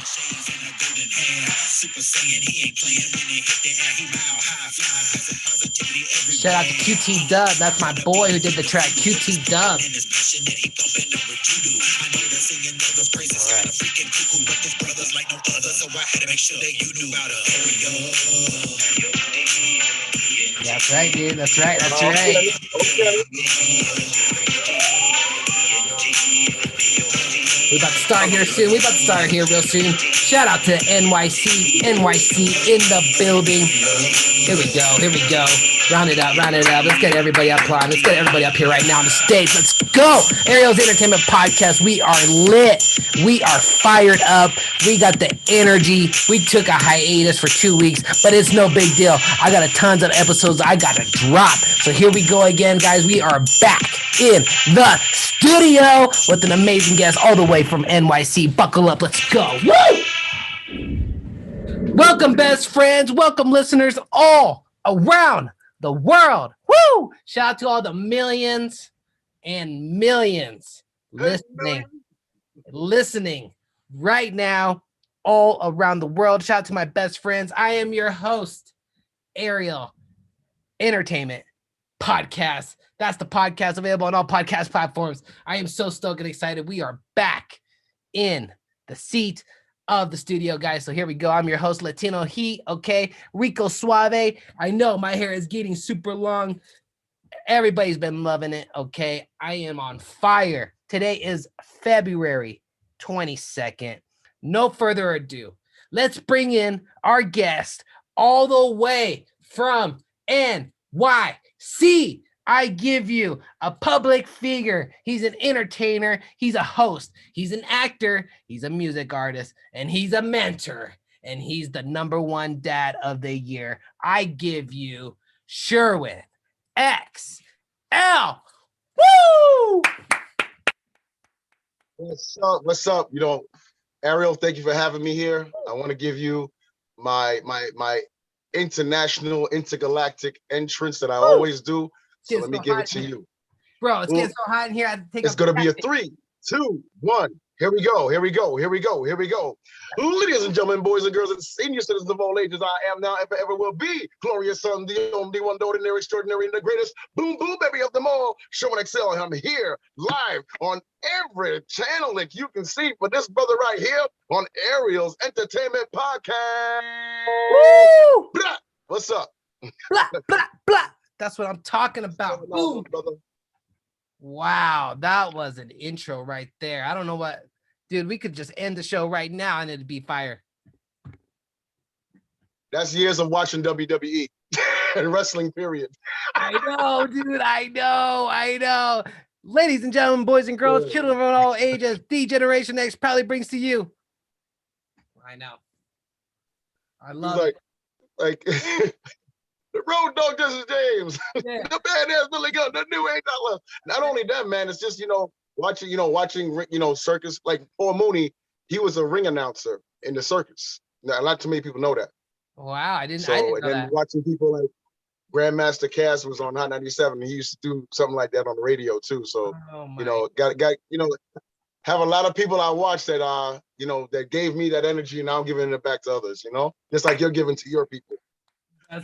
Shout out to QT Dub. That's my boy who did the track, QT Dub. That's right, dude. That's right. That's right. We about to start here soon. We about to start here real soon. Shout out to NYC. NYC in the building. Here we go. Here we go. Round it up. Round it up. Let's get everybody up, Prime. Let's get everybody up here right now on the stage. Let's go. Ariel's Entertainment Podcast. We are lit. We are fired up. We got the energy. We took a hiatus for 2 weeks, but it's no big deal. I got a tons of episodes I got to drop. So here we go again, guys. We are back in the studio with an amazing guest all the way from NYC. Buckle up. Let's go. Woo! Welcome, best friends. Welcome, listeners all around the world. Woo! Shout out to all the millions and millions listening right now all around the world. Shout out to my best friends. I am your host, Ariel Entertainment Podcast. That's the podcast available on all podcast platforms. I am so stoked and excited. We are back in the seat of the studio, guys. So here we go. I'm your host, Latino Heat. Okay, Rico Suave. I know my hair is getting super long. Everybody's been loving it. Okay, I am on fire. Today is February 22nd. No further ado, let's bring in our guest all the way from NYC. I give you a public figure. He's an entertainer. He's a host. He's an actor. He's a music artist. And he's a mentor. And he's the #1 dad of the year. I give you Sherwin XL. Woo! What's up? What's up? You know, Ariel, thank you for having me here. I want to give you my international, intergalactic entrance that I always do. So let me give it to you. Bro, it's getting so hot in here. It's going to be a 3, 2, 1. Here we go. Here we go. Here we go. Here we go. Ladies and gentlemen, boys and girls, and senior citizens of all ages, I am now, ever will be, glorious son, the only one, the ordinary, extraordinary, and the greatest boom, boom, baby of them all, Sherwin XL. And I'm here live on every channel that you can see for this brother right here on Ariel's Entertainment Podcast. Woo! Blah. What's up? Blah, blah, blah. That's what I'm talking about. Boom. Wow, that was an intro right there. I don't know what, dude, we could just end the show right now and it'd be fire. That's years of watching WWE and wrestling, period. I know, dude. I know. Ladies and gentlemen, boys and girls, children of all ages, the Generation X proudly brings to you. I know. I love it. Like the Road Dog Justice James, Yeah. the badass Billy Gunn, the new $8. Not only that, man, it's just watching circus. Like Paul Mooney, he was a ring announcer in the circus. Now, not too many people know that. Wow, I didn't And know then that. watching people like Grandmaster Cass was on Hot 97. He used to do something like that on the radio too. So have a lot of people I watch that that gave me that energy, and I'm giving it back to others. Just like you're giving to your people.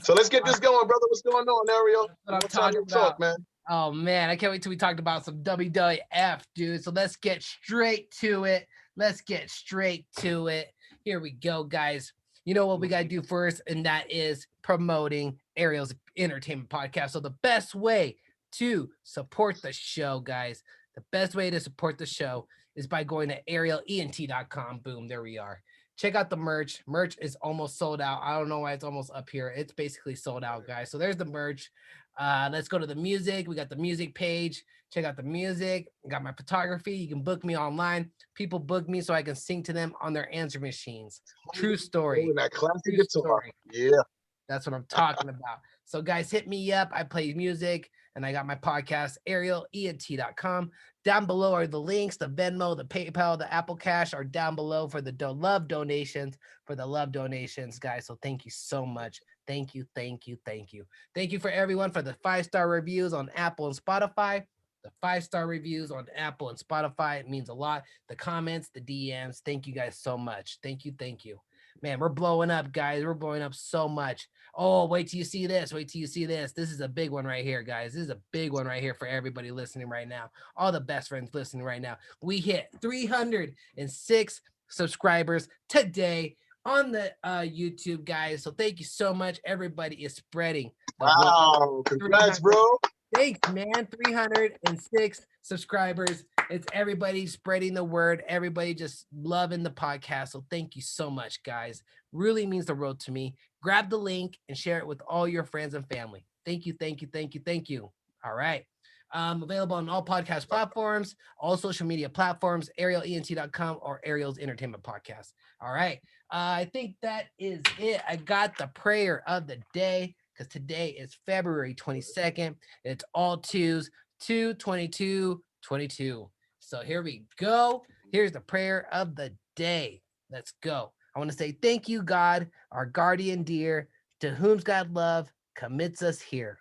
So let's get this going, brother. What's going on, Ariel? What I'm talking about, man. Oh man, I can't wait till we talked about some WWF, dude. So let's get straight to it. Here we go, guys. You know what we gotta do first, and that is promoting Ariel's Entertainment Podcast. So the best way to support the show, guys, is by going to arielent.com. Boom, there we are. Check out the merch. Merch is almost sold out. I don't know why it's almost up here. It's basically sold out, guys. So there's the merch. Let's go to the music. We got the music page. Check out the music. I got my photography. You can book me online. People book me so I can sing to them on their answer machines. True story. That classic guitar. Yeah. That's what I'm talking about. So guys, hit me up. I play music and I got my podcast, arielent.com. Down below are the links, the Venmo, the PayPal, the Apple Cash are down below for the love donations, guys. So thank you so much. Thank you. Thank you for everyone for the 5-star reviews on Apple and Spotify. the 5-star reviews on Apple and Spotify. It means a lot. The comments, the DMs. Thank you guys so much. Thank you. Thank you. Man, we're blowing up, guys. We're blowing up so much. Oh, wait till you see this. Wait till you see this. This is a big one right here, guys. This is a big one right here for everybody listening right now. All the best friends listening right now. We hit 306 subscribers today on the YouTube, guys. So thank you so much. Everybody is spreading the word. Wow, congrats, bro. Thanks, man. 306 subscribers. It's everybody spreading the word. Everybody just loving the podcast. So thank you so much, guys. Really means the world to me. Grab the link and share it with all your friends and family. Thank you, thank you, thank you, thank you. All right. Available on all podcast platforms, all social media platforms, arielent.com or Ariel's Entertainment Podcast. All right. I think that is it. I got the prayer of the day because today is February 22nd. It's all twos, 2/22/22. So here we go. Here's the prayer of the day. Let's go. I want to say thank you, God, our guardian dear, to whom God love commits us here.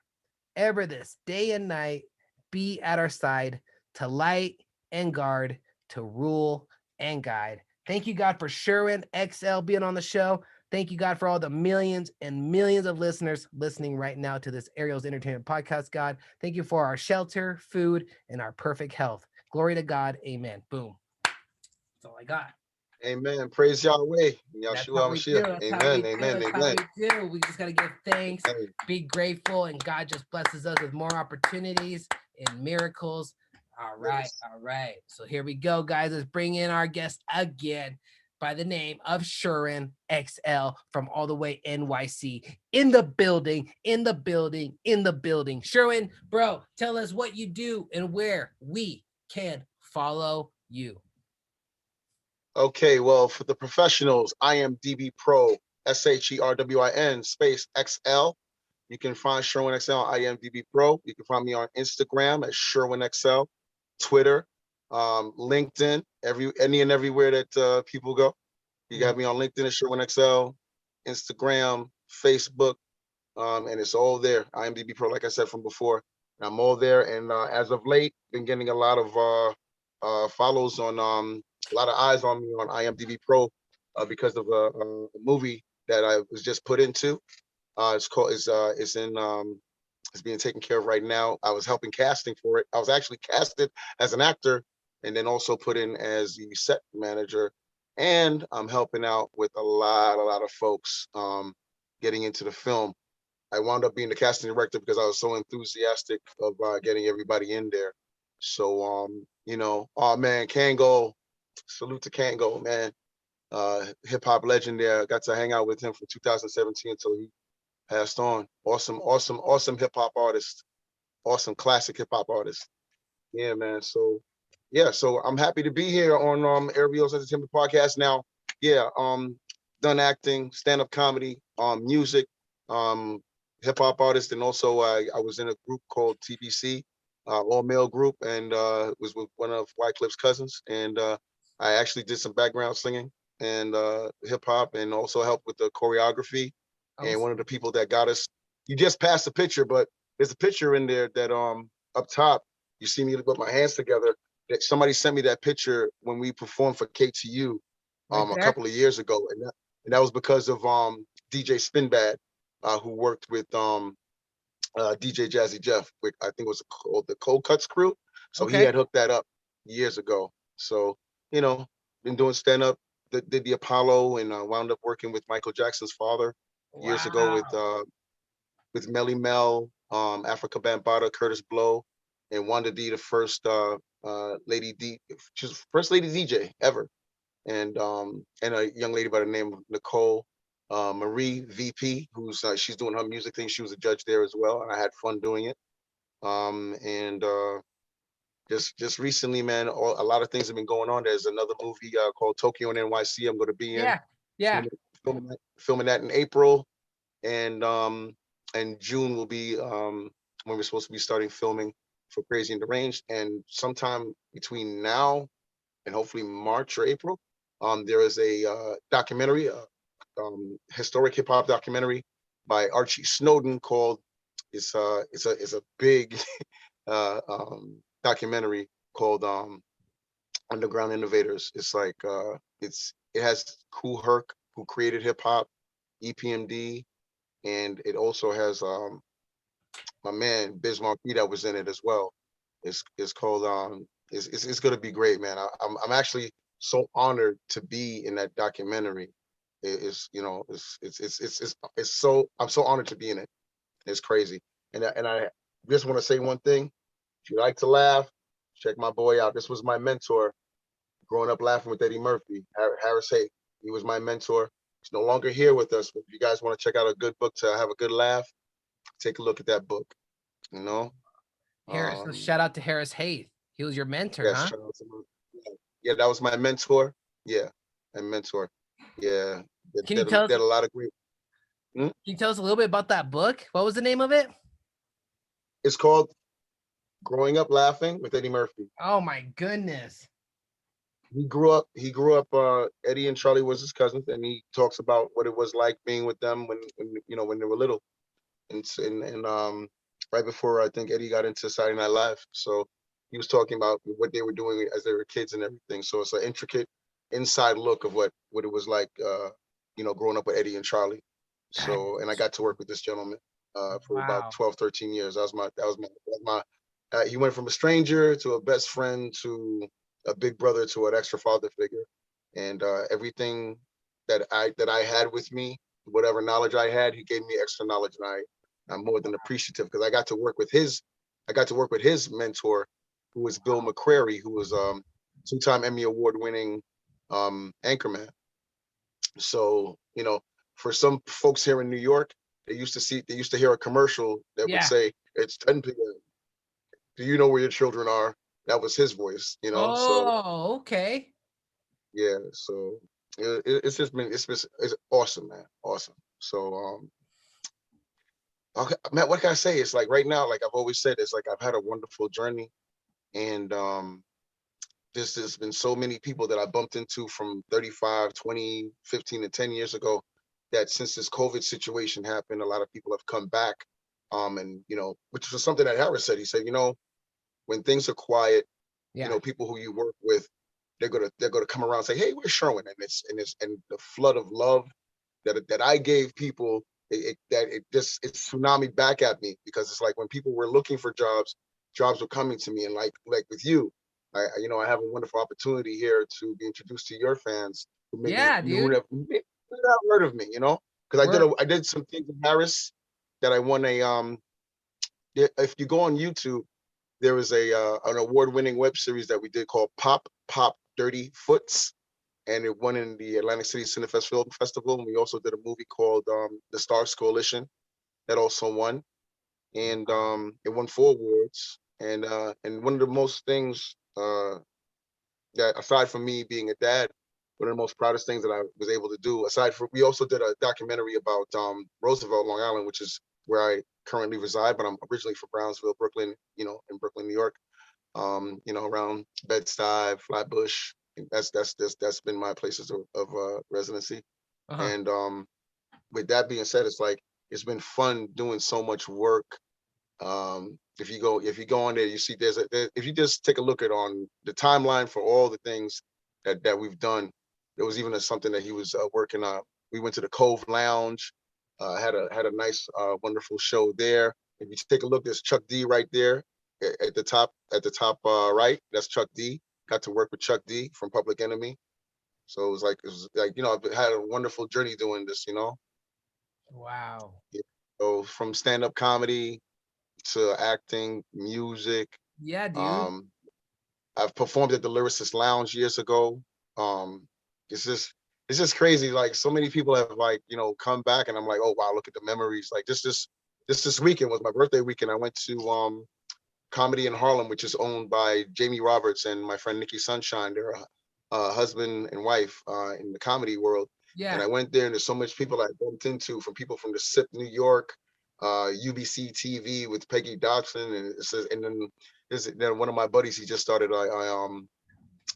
Ever this day and night, be at our side to light and guard, to rule and guide. Thank you, God, for Sherwin XL being on the show. Thank you, God, for all the millions and millions of listeners listening right now to this Ariel's Entertainment Podcast, God. Thank you for our shelter, food, and our perfect health. Glory to God. Amen. Boom. That's all I got. Amen. Praise Yahweh. That's Yahshua how we do. Mashiach. That's how we Amen. do. Amen. That's how Amen. we do. We just got to give thanks, Amen. be grateful, and God just blesses us with more opportunities and miracles. All right. Yes. All right. So here we go, guys. Let's bring in our guest again by the name of Sherwin XL from all the way NYC. In the building, in the building, in the building. Sherwin, bro, tell us what you do and where we can follow you. Okay, well, for the professionals, I am DB Pro, SHERWIN space XL. You can find Sherwin XL on IMDb Pro. You can find me on Instagram at Sherwin XL, Twitter, LinkedIn, any and everywhere that people go. You got me on LinkedIn at Sherwin XL, Instagram, Facebook, and it's all there. IMDb Pro, like I said from before, I'm all there. And as of late, been getting a lot of follows on a lot of eyes on me on IMDb Pro because of a movie that I was just put into. It's being taken care of right now. I was helping casting for it. I was actually casted as an actor and then also put in as the set manager. And I'm helping out with a lot of folks getting into the film. I wound up being the casting director because I was so enthusiastic of getting everybody in there. So, oh man, Kango, salute to Kango, man. Hip hop legend there. I got to hang out with him from 2017 until he passed on. Awesome hip hop artist. Awesome classic hip hop artist. Yeah, man. So I'm happy to be here on Ariel's Entertainment Podcast now. Yeah, done acting, stand-up comedy, music, hip hop artist, and also I was in a group called TBC, all male group, and was with one of Wyclif's cousins, and I actually did some background singing and hip hop, and also helped with the choreography. And one of the people that got us, you just passed the picture, but there's a picture in there that up top, you see me put my hands together. That somebody sent me that picture when we performed for KTU a couple of years ago, and that was because of DJ Spinbad, who worked with DJ Jazzy Jeff. With, I think it was called the Cold Cuts Crew. So he had hooked that up years ago. So been doing stand up, did the Apollo, and wound up working with Michael Jackson's father years ago with Melly Mel, Africa Bambaataa, Curtis Blow, and Wanda D, the first lady D, she was first lady DJ ever, and a young lady by the name of Nicole Marie VP, who's she's doing her music thing. She was a judge there as well, and I had fun doing it. And just recently, man, a lot of things have been going on. There's another movie called Tokyo and NYC I'm going to be in. Yeah. Filming that in April, and June will be when we're supposed to be starting filming for Crazy and Deranged. And sometime between now and hopefully March or April, there is a documentary, historic hip hop documentary by Archie Snowden called it's a big documentary called Underground Innovators. It's like it has Kool Herc, who created hip hop, EPMD, and it also has my man Biz Markie that was in it as well. It's called it's gonna be great, man. I'm actually so honored to be in that documentary. It's you know it's so I'm so honored to be in it. It's crazy. And I just want to say one thing. If you like to laugh, check my boy out. This was my mentor growing up, laughing with Eddie Murphy, Harris Hay. He was my mentor. He's no longer here with us, but if you guys want to check out a good book to have a good laugh, take a look at that book. You know, Harris, so um, shout out to Harris Hayes. He was your mentor, yes, huh? shout out to yeah, that was my mentor. Yeah, my mentor. Yeah, Can you tell us? did a lot of great. Hmm? Can you tell us a little bit about that book? What was the name of it? It's called Growing Up Laughing with Eddie Murphy. Oh my goodness. He grew up Eddie and Charlie was his cousins, and he talks about what it was like being with them when they were little, and right before I think Eddie got into Saturday Night Live. So he was talking about what they were doing as they were kids and everything. So it's an intricate inside look of what it was like growing up with Eddie and Charlie. That So, and I is got to work with this gentleman for about wow. 12, 13 years. He went from a stranger to a best friend to a big brother to an extra father figure, and everything that I had with me, whatever knowledge I had, he gave me extra knowledge, and I'm more than appreciative because I got to work with his mentor, who was Bill McCrary, who was two-time Emmy Award winning anchorman. So for some folks here in New York, they used to hear a commercial that would Yeah. say it's 10 p.m. Do you know where your children are? That was his voice, So Oh, okay. yeah, so it's awesome, man, awesome. So okay, man, what can I say? It's like right now, like I've always said, it's like I've had a wonderful journey, and there's been so many people that I bumped into from 35, 20, 15, and 10 years ago that since this COVID situation happened, a lot of people have come back. And which was something that Harris said. He said, when things are quiet, Yeah. people who you work with, they're gonna come around and say, "Hey, where's Sherwin?" And the flood of love that I gave people, it tsunami back at me, because it's like when people were looking for jobs were coming to me, and like with you, I have a wonderful opportunity here to be introduced to your fans who maybe Yeah, who dude. never heard of me, because We're I did some things in Paris that I won a if you go on YouTube, there was an award-winning web series that we did called Pop Dirty Foots, and it won in the Atlantic City Cinefest Film Festival. And we also did a movie called The Stars Coalition that also won, and it won 4 awards. And one of the most things that, aside from me being a dad, one of the most proudest things that I was able to do, aside from, we also did a documentary about Roosevelt, Long Island, which is where I currently reside, but I'm originally from Brownsville, Brooklyn, in Brooklyn, New York, around Bed-Stuy, Flatbush. That's been my places of residency. uh-huh. And with that being said, it's like it's been fun doing so much work. If you go on there, you see if you just take a look at on the timeline for all the things that we've done. There was even something that he was working on. We went to the Cove Lounge, had a nice wonderful show there. If you take a look, there's Chuck D right there at the top right. That's Chuck D. Got to work with Chuck D from Public Enemy. So it was like I've had a wonderful journey doing this. Wow. So from stand-up comedy to acting, music. Yeah, dude. Um, I've performed at the Lyricist Lounge years ago. Um, it's just it's just crazy. Like so many people have come back, and I'm like, oh wow, look at the memories. Like this weekend was my birthday weekend. I went to Comedy in Harlem, which is owned by Jamie Roberts and my friend Nikki Sunshine. They're a husband and wife in the comedy world. And Yeah. I went there, and there's so much people I bumped into, from people from the SIP New York, UBC TV with Peggy Dodson, and then one of my buddies, he just started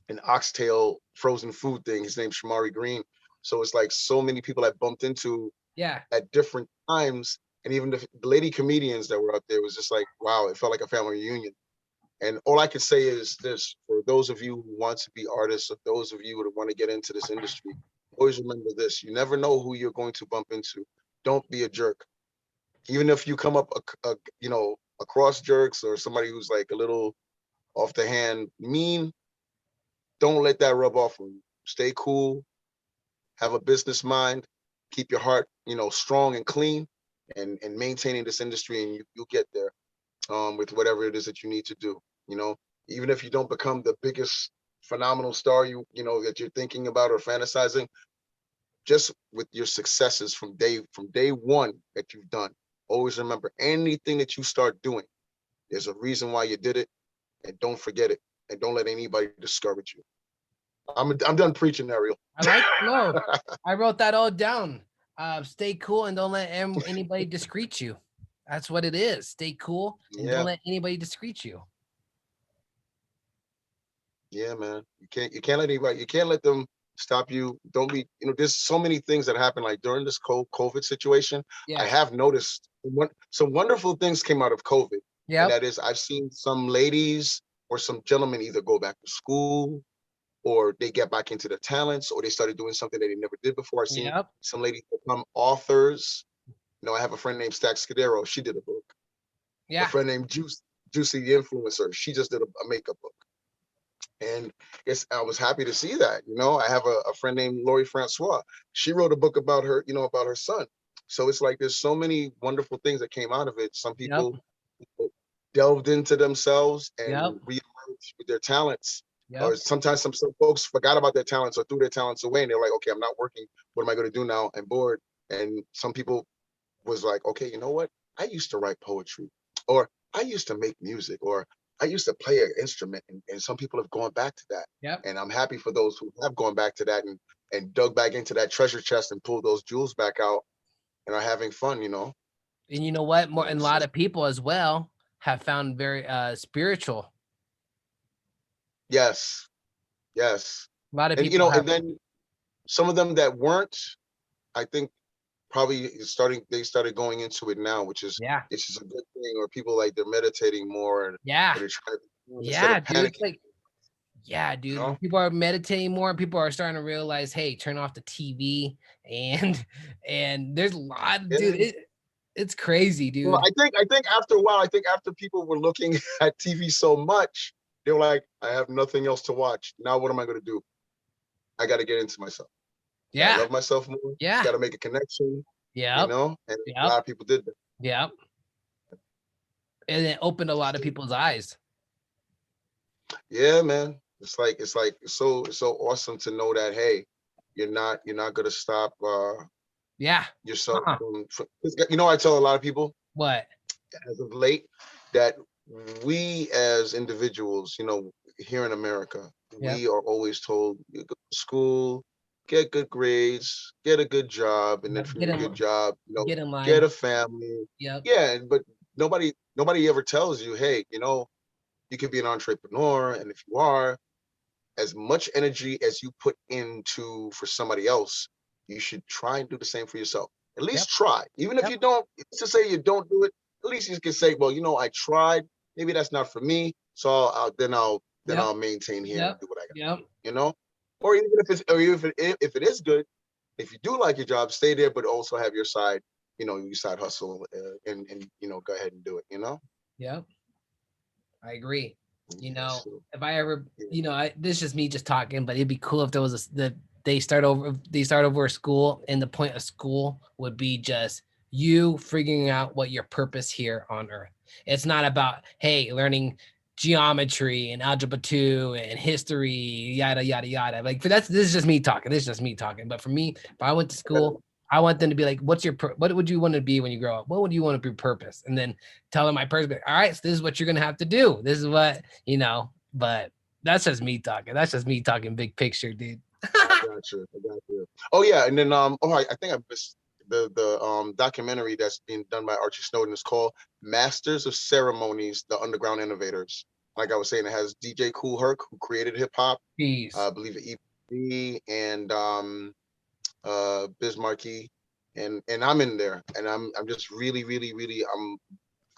an oxtail frozen food thing. His name's Shamari Green. So it's like so many people I bumped into Yeah. at different times, and even the lady comedians that were up there was just like, wow, it felt like a family reunion. And all I can say is this: for those of you who want to be artists, or those of you who want to get into this industry, always remember this: you never know who you're going to bump into. Don't be a jerk. Even if you come up, across jerks or somebody who's like a little off the hand, mean, don't let that rub off on you. Stay cool, have a business mind, keep your heart, strong and clean, and maintaining this industry, and you'll get there with whatever it is that you need to do. Even if you don't become the biggest phenomenal star that you're thinking about or fantasizing, just with your successes from day one that you've done, always remember anything that you start doing, there's a reason why you did it, and don't forget it, and don't let anybody discourage you. I'm done preaching, Ariel. I like no. I wrote that all down. Stay cool and don't let anybody discreet you. That's what it is. Stay cool and don't let anybody discreet you. Yeah, man. You can't let anybody. You can't let them stop you. Don't be. There's so many things that happen. Like during this COVID situation, I have noticed some wonderful things came out of COVID. Yeah. And that is, I've seen some ladies or some gentlemen either go back to school, or they get back into their talents, or they started doing something that they never did before. I've seen some ladies become authors. I have a friend named Stack Scudero. She did a book. Yeah. A friend named Juicy the Influencer. She just did a makeup book. And I was happy to see that. I have a friend named Lori Francois. She wrote a book about her, about her son. So it's like there's so many wonderful things that came out of it. Some people delved into themselves and reemerged with their talents. Or sometimes some folks forgot about their talents or threw their talents away, and they're like, okay, I'm not working. What am I going to do now? I'm bored. And some people was like, okay, you know what? I used to write poetry, or I used to make music, or I used to play an instrument. And some people have gone back to that. Yep. And I'm happy for those who have gone back to that and dug back into that treasure chest and pulled those jewels back out and are having fun, And you know what? And a lot of people as well have found very spiritual. Yes. A lot of people and then some of them that weren't, I think probably they started going into it now, which is a good thing. Or people like they're meditating more, and they're trying to dude. It's like, dude. People are meditating more, and people are starting to realize, hey, turn off the TV, and there's a lot, dude. It's crazy, dude. Well, I think after a while, after people were looking at TV so much, they were like, I have nothing else to watch. Now what am I going to do? I got to get into myself. I love myself more. Got to make a connection. And a lot of people did that. And it opened a lot of people's eyes. Yeah, man. It's so awesome to know that, hey, you're not gonna stop yourself from I tell a lot of people what as of late that we as individuals, here in America, we are always told, you go to school, get good grades, get a good job, and then from a good job, get a family. Yeah, but nobody ever tells you, hey, you can be an entrepreneur, and if you are, as much energy as you put into for somebody else, you should try and do the same for yourself. At least try. Even if you don't, to say you don't do it, at least you can say, well, I tried. Maybe that's not for me. So I'll maintain here and do what I got. Or even if it is good, if you do like your job, stay there, but also have your side, your side hustle, and go ahead and do it. Yeah, I agree. If I ever, this is just me just talking, but it'd be cool if there was they start over school, and the point of school would be just you figuring out what your purpose here on earth. It's not about, hey, learning geometry and algebra 2 and history, yada yada yada. Like, this is just me talking. But for me, if I went to school, I want them to be like, what would you want to be when you grow up? What would you want to be purpose? And then tell them my purpose. All right, so this is what you're gonna have to do. This is what But that's just me talking. That's just me talking big picture, dude. I got you. Oh yeah, and then I think I missed the documentary that's being done by Archie Snowden. Is called Masters of Ceremonies: The Underground Innovators. Like I was saying, it has DJ Kool Herc, who created hip hop. I believe EPB and Biz Markie, and I'm in there, and I'm just really, really, really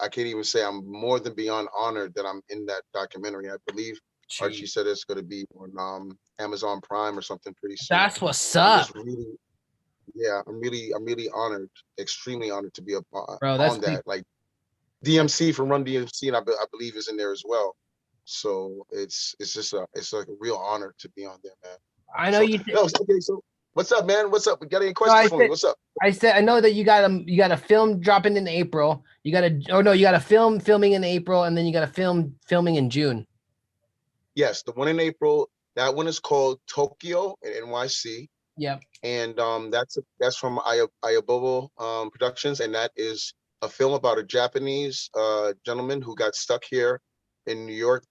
can't even say I'm more than beyond honored that I'm in that documentary. I believe Archie said it's going to be on Amazon Prime or something pretty soon. That's what's I'm up. just really, yeah, I'm really honored, extremely honored to be Bro, that's on that. Like DMC from Run DMC, and I believe is in there as well. So it's just it's like a real honor to be on there, man. I know So, you. no, okay, so what's up, man? What's up? We got any No, questions for me? What's up? I said I know that you got a film dropping in April. You got a filming in April, and then you got a filming in June. Yes, the one in April. That one is called Tokyo in NYC. Yep. And that's from Ayabobo Productions, and that is a film about a Japanese gentleman who got stuck here in New York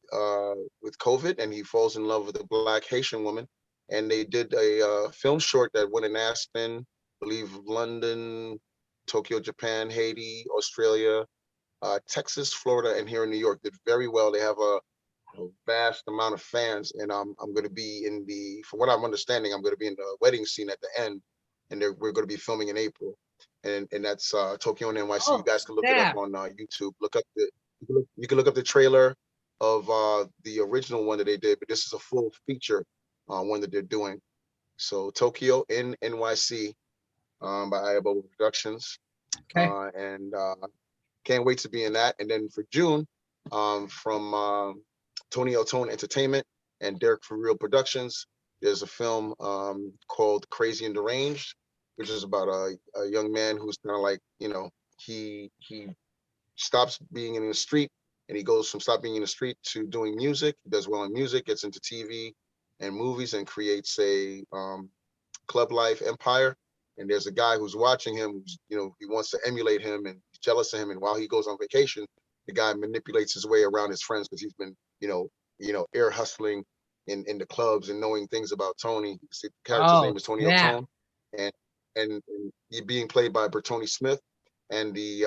with COVID, and he falls in love with a Black Haitian woman. And they did a film short that went in Aspen, I believe London, Tokyo, Japan, Haiti, Australia, Texas, Florida, and here in New York. Did very well. They have a vast amount of fans, and I'm going to be from what I'm understanding, I'm going to be in the wedding scene at the end, and we're going to be filming in April, and that's Tokyo and NYC. You guys can look it up on YouTube. You can look up the trailer of the original one that they did, but this is a full feature one that they're doing. So Tokyo in NYC by Ayabobo Productions. Okay. And can't wait to be in that. And then for June, from Tony Tone Entertainment and Derek For Real Productions, there's a film called Crazy and Deranged, which is about a young man who's kind of like, he stops being in the street, and he goes from stop being in the street to doing music. He does well in music, gets into TV and movies, and creates a club life empire. And there's a guy who's watching him, who's, he wants to emulate him and he's jealous of him. And while he goes on vacation, the guy manipulates his way around his friends because he's been, air hustling in the clubs and knowing things about Tony. The character's name is Tony O'Tone, and he being played by Bertoni Smith, and the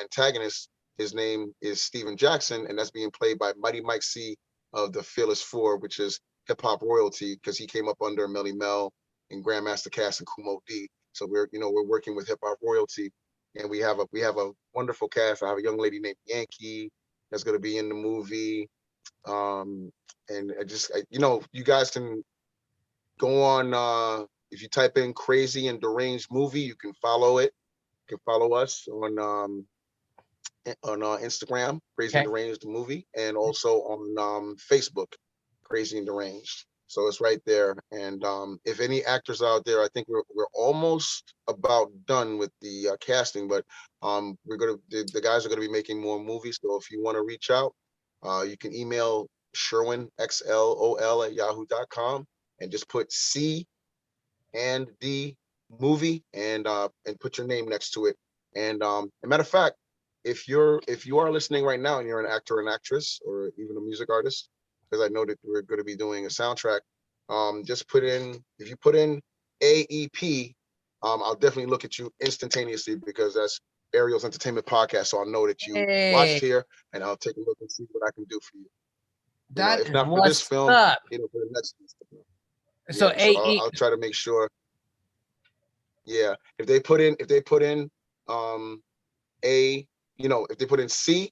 antagonist, his name is Steven Jackson, and that's being played by Mighty Mike C of the Fearless Four, which is hip hop royalty because he came up under Melly Mel and Grandmaster Cass and Kumo D. So we're working with hip hop royalty, and we have a wonderful cast. I have a young lady named Yankee that's going to be in the movie. And you guys can go on, if you type in Crazy and Deranged Movie, you can follow it. You can follow us on Instagram, Crazy and Deranged Movie, and also on Facebook, Crazy and Deranged. So it's right there. And if any actors out there, I think we're almost about done with the casting, but the guys are gonna be making more movies. So if you want to reach out, you can email Sherwin xlol@yahoo.com and just put C and D movie and put your name next to it. And a matter of fact, if you are listening right now and you're an actor or an actress or even a music artist, because I know that we're going to be doing a soundtrack, if you put in AEP, I'll definitely look at you instantaneously because that's Ariel's Entertainment Podcast. So I'll know that you watched here, and I'll take a look and see what I can do for you. If not for this film, for the next one. So I'll try to make sure. Yeah, if they put in if they put in C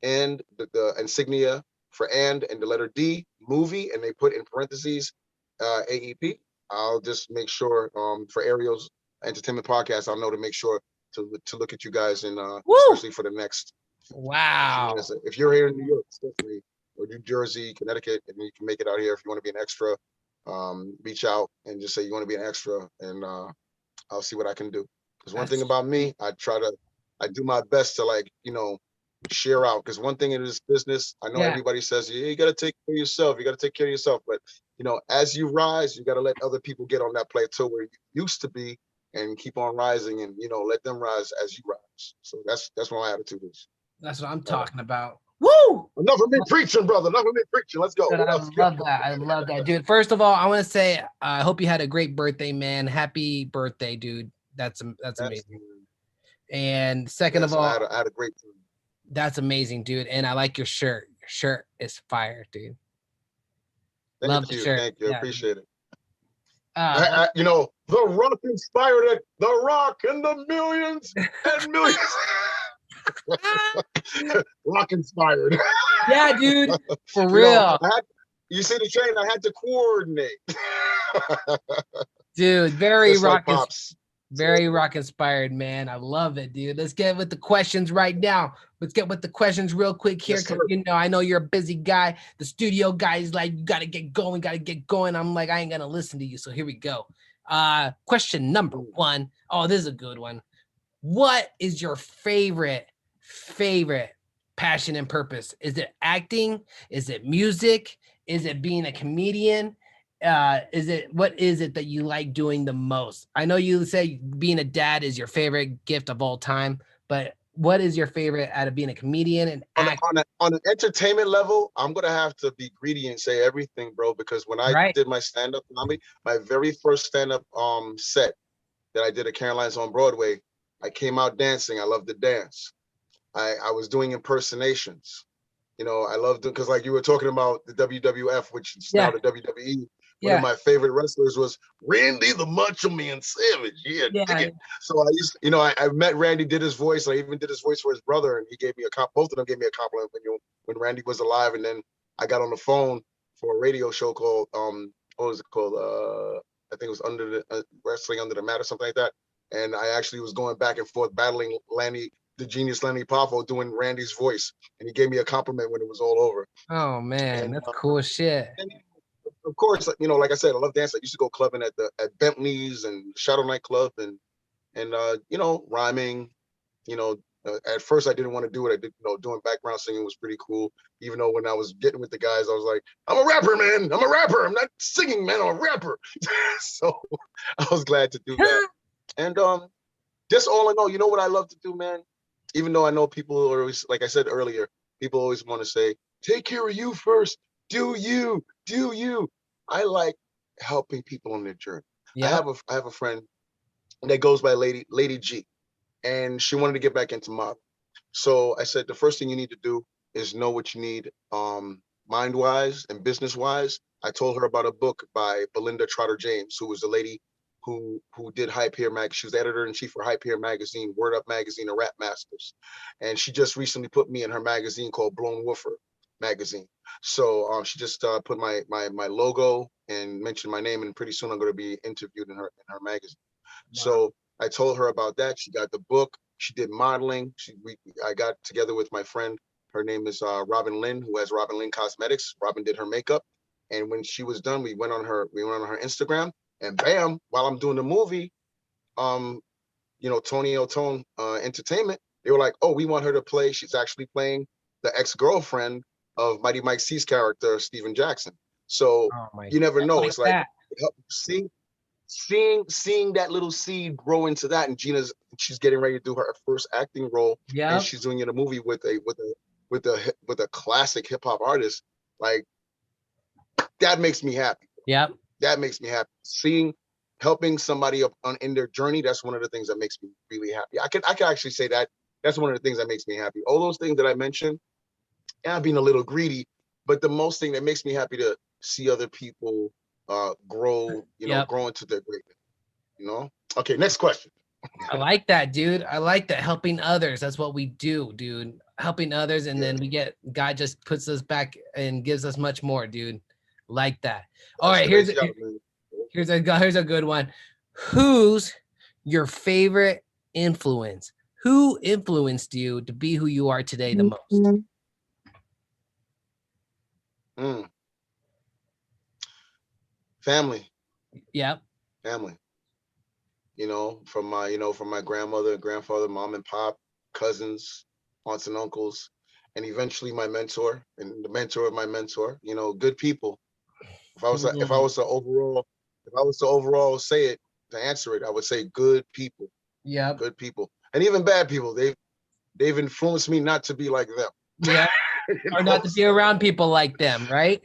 and the insignia for and the letter D movie, and they put in parentheses AEP, I'll just make sure for Ariel's Entertainment Podcast, I'll know to make sure to look at you guys and especially for the next. Wow. If you're here in New York, especially, or New Jersey, Connecticut, and you can make it out here, if you want to be an extra, reach out and just say you want to be an extra, and I'll see what I can do. Because one thing about me, I do my best to share out. Because one thing in this business, I know everybody says, you got to take care of yourself. You got to take care of yourself. But, as you rise, you got to let other people get on that plateau where you used to be and keep on rising and, let them rise as you rise. So that's what my attitude is. That's what I'm talking about. Woo! Enough of me preaching, brother. Enough of me preaching. Let's go. I love that. I love that, dude. First of all, I want to say I hope you had a great birthday, man. Happy birthday, dude. That's amazing. And second of all, I had a great time. That's amazing, dude. And I like your shirt. Your shirt is fire, dude. Love the shirt. Thank you. I appreciate it. The Rock inspired it. The Rock and the millions and millions. Rock inspired. Yeah, dude, for You know, real. you see the train, I had to coordinate. Dude, Just like Pops. very rock inspired, man. I love it, dude. Let's get with the questions right now. Let's get with the questions real quick here, Yes, because sir. I know you're a busy guy. The studio guy is like, you gotta get going, gotta get going. I'm like, I ain't gonna listen to you. So here we go. Question number one. Oh, this is a good one. What is your favorite passion and purpose? Is it acting? Is it music? Is it being a comedian? What is it that you like doing the most? I know you say being a dad is your favorite gift of all time, but what is your favorite out of being a comedian and act? On an entertainment level, I'm gonna have to be greedy and say everything, bro. Because when I Right. did my stand-up comedy, my very first stand-up set that I did at Caroline's on Broadway, I came out dancing. I love to dance. I was doing impersonations. You know, I loved it because, like you were talking about the WWF, which is now Yeah. the WWE. One of Yeah. my favorite wrestlers was Randy the Macho Man Savage. Yeah, dig Yeah. it. So I used, I met Randy, did his voice. I even did his voice for his brother, and he gave me both of them gave me a compliment when Randy was alive. And then I got on the phone for a radio show called what was it called? I think it was Under the Wrestling Under the Mat or something like that. And I actually was going back and forth battling the genius Lenny Poffo, doing Randy's voice, and he gave me a compliment when it was all over. Oh man, And that's cool shit. and of course, like I said, I love dance. I used to go clubbing at Bentley's and Shadow Nightclub and rhyming. At first I didn't want to do it. I did, doing background singing was pretty cool. Even though when I was getting with the guys, I was like, I'm a rapper, man. I'm a rapper. I'm not singing, man. I'm a rapper. So I was glad to do that. And just all in all, you know what I love to do, man? Even though I know people are always, like I said earlier, people always want to say, take care of you first. Do you. I like helping people on their journey. Yeah. I have a friend that goes by Lady G, and she wanted to get back into modeling. So I said, the first thing you need to do is know what you need mind-wise and business-wise. I told her about a book by Belinda Trotter James, who was the lady who did Hype Hair Mag. She was the editor-in-chief for Hype Hair Magazine, Word Up Magazine, and Rap Masters. And she just recently put me in her magazine called Blown Woofer Magazine. So she just put my logo and mentioned my name, and pretty soon I'm going to be interviewed in her magazine. Wow. So I told her about that. She got the book. She did modeling. I got together with my friend. Her name is Robin Lynn, who has Robin Lynn Cosmetics. Robin did her makeup, and when she was done, we went on her Instagram, and bam! While I'm doing the movie, Tony Otone Entertainment, they were like, "Oh, we want her to play." She's actually playing the ex-girlfriend of Mighty Mike C's character, Steven Jackson. So you never know. It's like seeing that little seed grow into that, and she's getting ready to do her first acting role. Yeah, and she's doing it in a movie with a classic hip hop artist. Like, that makes me happy. Yep. That makes me happy. Helping somebody up in their journey, that's one of the things that makes me really happy. I can actually say that's one of the things that makes me happy. All those things that I mentioned, and I'm being a little greedy, but the most thing that makes me happy to see other people grow, grow into their greatness, Okay, next question. I like that, dude. I like that. Helping others. That's what we do, dude. Helping others. And then God just puts us back and gives us much more, dude. Like that. All right, here's a good one. Who's your favorite influence? Who influenced you to be who you are today the most? Family. Yep. Family. From my grandmother, grandfather, mom and pop, cousins, aunts and uncles, and eventually my mentor and the mentor of my mentor. Good people. If I was to overall say it, to answer it, I would say good people. Yeah. Good people. And even bad people. They've influenced me not to be like them. Yeah. Or not to be around people like them, right?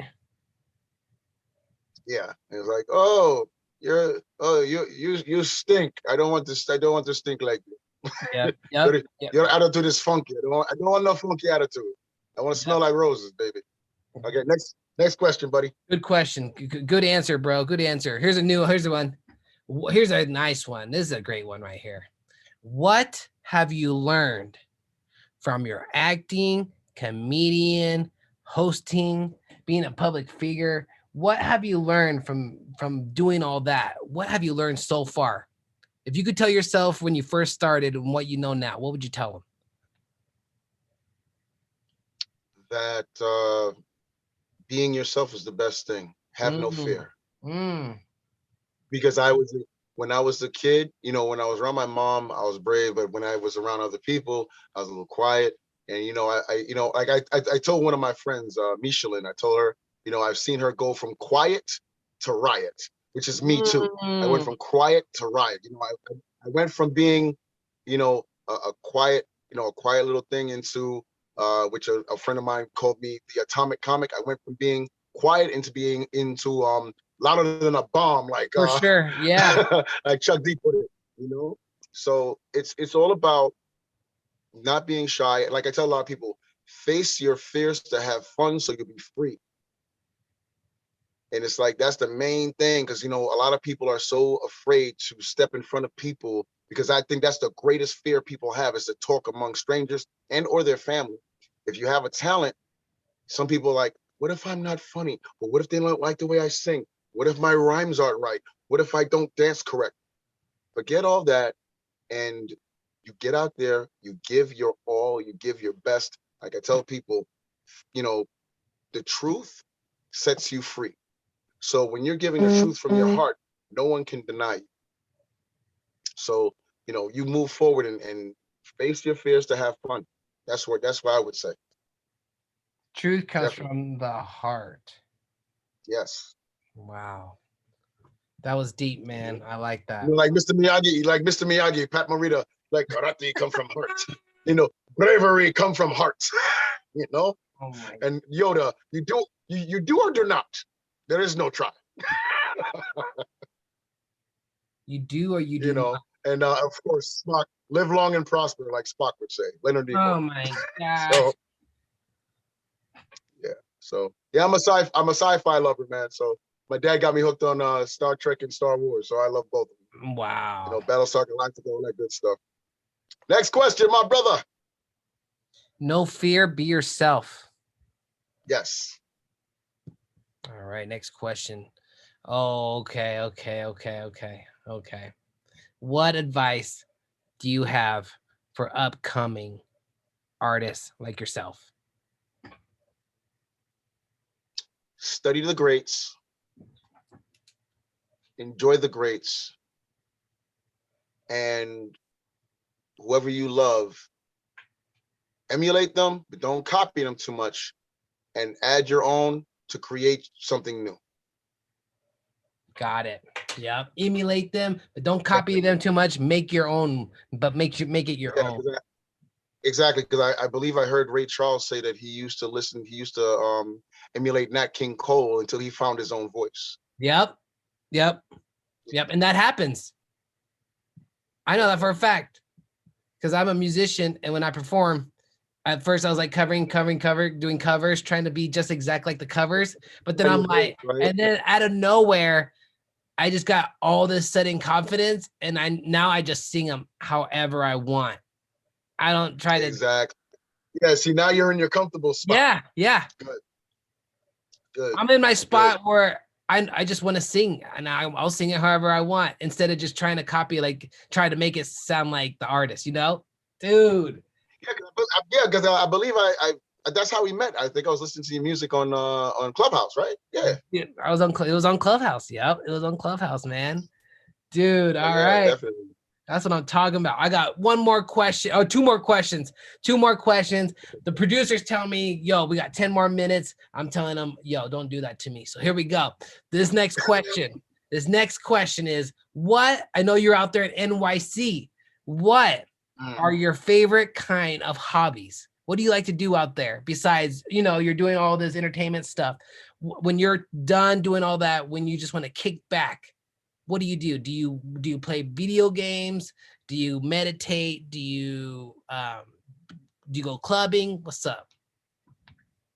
Yeah. It's like, you stink. I don't want to stink like you. Yeah. Your attitude is funky. I don't want no funky attitude. I want to smell like roses, baby. Okay, next question, buddy. Good question. Good answer, bro. Good answer. Here's the one. Here's a nice one. This is a great one right here. What have you learned from your acting, comedian, hosting, being a public figure. What have you learned from doing all that? What have you learned so far? If you could tell yourself when you first started and what you know now, what would you tell them? That being yourself is the best thing. Have no Mm, fear. mm, Because when I was a kid, when I was around my mom, I was brave, but when I was around other people, I was a little quiet. And I told one of my friends, Michelin, I told her, I've seen her go from quiet to riot, which is me too. I went mm. from quiet to riot. I went from being, a quiet, a quiet little thing into which a friend of mine called me the atomic comic. I went from being quiet into being into louder than a bomb, like For sure. Yeah. like Chuck D put it. So it's all about not being shy. Like I tell a lot of people, face your fears to have fun so you'll be free. And it's like that's the main thing, because a lot of people are so afraid to step in front of people, because I think that's the greatest fear people have, is to talk among strangers and or their family. If you have a talent, some people are like, what if I'm not funny? Or what if they don't like the way I sing? What if my rhymes aren't right? What if I don't dance correct? Forget all that, and you get out there, you give your all, you give your best. Like I tell people, you know, the truth sets you free. So when you're giving the truth from your heart, no one can deny you. So, you move forward and face your fears to have fun. That's what I would say. Truth comes Definitely. from the heart. Yes. Wow. That was deep, man. I like that. Like Mr. Miyagi, Pat Morita, like karate come from heart. Bravery come from heart. you know, Oh my. and Yoda, you do or do not. There is no try. You do or you you do know, not. and of course, Spock, live long and prosper, like Spock would say. Leonard Nimoy. Oh my gosh. So yeah, yeah, I'm a sci-fi lover, man. So my dad got me hooked on Star Trek and Star Wars, so I love both of them. Wow. Battlestar Galactica, all that good stuff. Next question, my brother. No fear, be yourself. Yes. All right, next question. Oh, okay. What advice do you have for upcoming artists like yourself? Study the greats, enjoy the greats, and whoever you love, emulate them, but don't copy them too much, and add your own to create something new. Got it. Yep. Emulate them, but don't copy them too much. Make your own, but make it your Yeah, own. exactly. Because I believe I heard Ray Charles say that he used to emulate Nat King Cole until he found his own voice. Yep. Yep. Yep. And that happens. I know that for a fact because I'm a musician, and when I perform, at first I was like covering, doing covers, trying to be just exact like the covers. But then I'm like, Right? and then out of nowhere, I just got all this sudden confidence, and I just sing them however I want. I don't try to. Exactly. Yeah. See, now you're in your comfortable spot. Yeah, yeah. Good. Good. I'm in my Good. spot where I just want to sing, and I'll sing it however I want instead of just trying to copy, like try to make it sound like the artist, dude. Yeah, because I believe I that's how we met. I think I was listening to your music on Clubhouse, right? Yeah. Yeah, it was on Clubhouse. Yep, it was on Clubhouse, man. Dude, all Yeah, right. definitely. That's what I'm talking about. I got one more question. Oh, two more questions. Two more questions. The producers tell me, yo, we got 10 more minutes. I'm telling them, yo, don't do that to me. So here we go. This next question. Is what? I know you're out there in NYC. What are your favorite kind of hobbies? What do you like to do out there besides, you're doing all this entertainment stuff? When you're done doing all that, when you just want to kick back, what do you do? Do you play video games? Do you meditate? Do you go clubbing? What's up?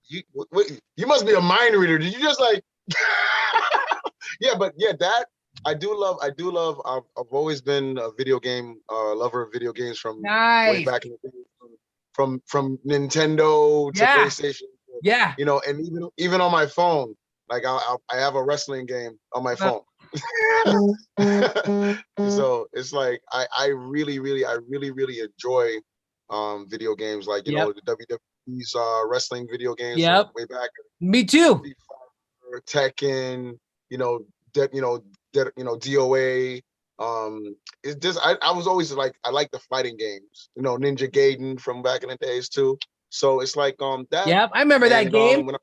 You must be a mind reader. Did you just like? Yeah, but yeah, that I do love. I've always been a video game lover of video games from way Nice. back in the day. Nintendo to Yeah. PlayStation. Yeah. You know, and even on my phone, like I have a wrestling game on my phone. So it's like I really really enjoy video games, like Yep. the WWE's wrestling video games from Yep. way back. Me too. Tekken, you know, DOA. It's just I was always like I like the fighting games, Ninja Gaiden from back in the days too. So it's like that. Yep. I remember that And game. when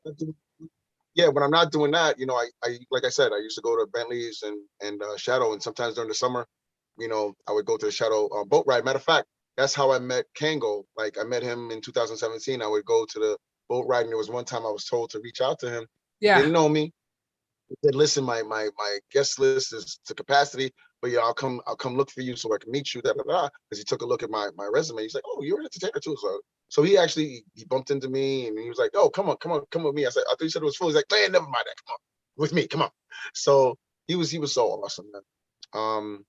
I'm not doing that, I like I said, I used to go to Bentley's and Shadow, and sometimes during the summer, I would go to the Shadow boat ride. Matter of fact, that's how I met Kango. Like I met him in 2017. I would go to the boat ride, and there was one time I was told to reach out to him. He Yeah. didn't know me. He said, "Listen, my guest list is to capacity, but yeah, I'll come look for you so I can meet you." Because he took a look at my resume. He's like, "Oh, you're an entertainer too." So he bumped into me, and he was like, "Oh, come with me." I said, "I thought you said it was full." He's like, "Man, never mind that. Come on with me. Come on." So he was so awesome, man.